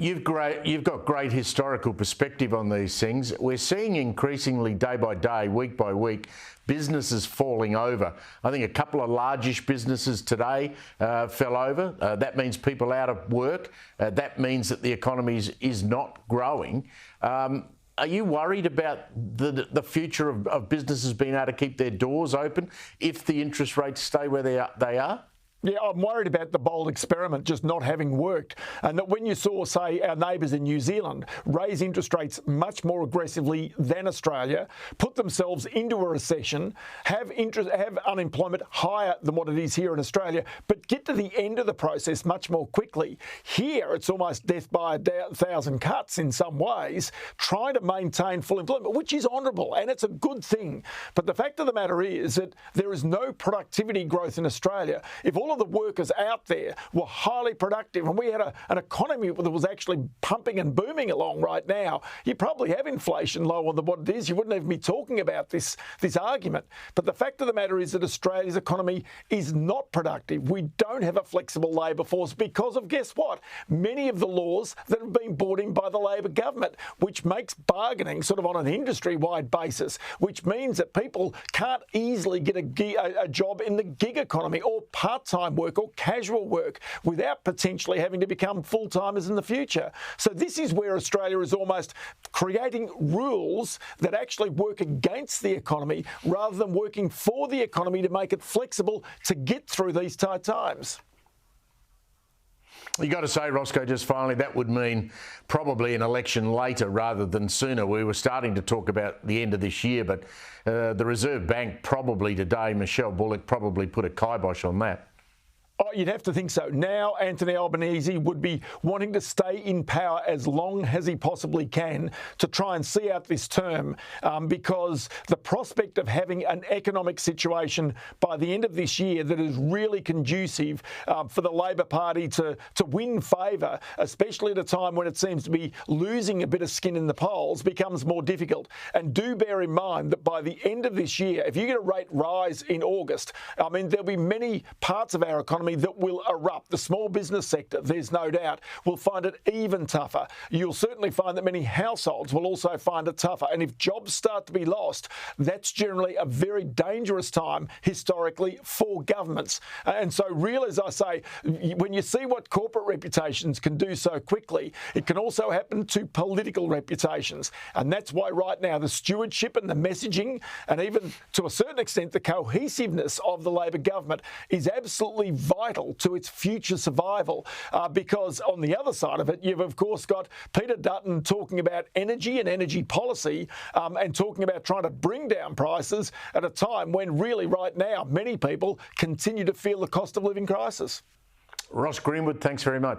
You've got great historical perspective on these things. We're seeing increasingly day by day, week by week, businesses falling over. I think a couple of largish businesses today fell over. That means people out of work. That means that the economy is not growing. Are you worried about the future of businesses being able to keep their doors open if the interest rates stay where they are? Yeah, I'm worried about the bold experiment just not having worked. And that when you saw, say, our neighbours in New Zealand raise interest rates much more aggressively than Australia, put themselves into a recession, have unemployment higher than what it is here in Australia, but get to the end of the process much more quickly. Here, it's almost death by a thousand cuts in some ways, trying to maintain full employment, which is honourable and it's a good thing. But the fact of the matter is that there is no productivity growth in Australia. If all of the workers out there were highly productive and we had an economy that was actually pumping and booming along right now, you probably have inflation lower than what it is. You wouldn't even be talking about this argument. But the fact of the matter is that Australia's economy is not productive. We don't have a flexible labour force because of, guess what, many of the laws that have been brought in by the Labor government, which makes bargaining sort of on an industry-wide basis, which means that people can't easily get a job in the gig economy or part-time work or casual work without potentially having to become full-timers in the future. So this is where Australia is almost creating rules that actually work against the economy rather than working for the economy to make it flexible to get through these tight times. You got to say, Roscoe, just finally, that would mean probably an election later rather than sooner. We were starting to talk about the end of this year, but the Reserve Bank probably today, Michelle Bullock, probably put a kibosh on that. Oh, you'd have to think so. Now Anthony Albanese would be wanting to stay in power as long as he possibly can to try and see out this term because the prospect of having an economic situation by the end of this year that is really conducive for the Labor Party to win favour, especially at a time when it seems to be losing a bit of skin in the polls, becomes more difficult. And do bear in mind that by the end of this year, if you get a rate rise in August, I mean, there'll be many parts of our economy that will erupt. The small business sector, there's no doubt, will find it even tougher. You'll certainly find that many households will also find it tougher. And if jobs start to be lost, that's generally a very dangerous time historically for governments. And so really, as I say, when you see what corporate reputations can do so quickly, it can also happen to political reputations. And that's why right now the stewardship and the messaging and even to a certain extent the cohesiveness of the Labor government is absolutely vital to its future survival because on the other side of it, you've of course got Peter Dutton talking about energy and energy policy and talking about trying to bring down prices at a time when really right now many people continue to feel the cost of living crisis. Ross Greenwood, thanks very much.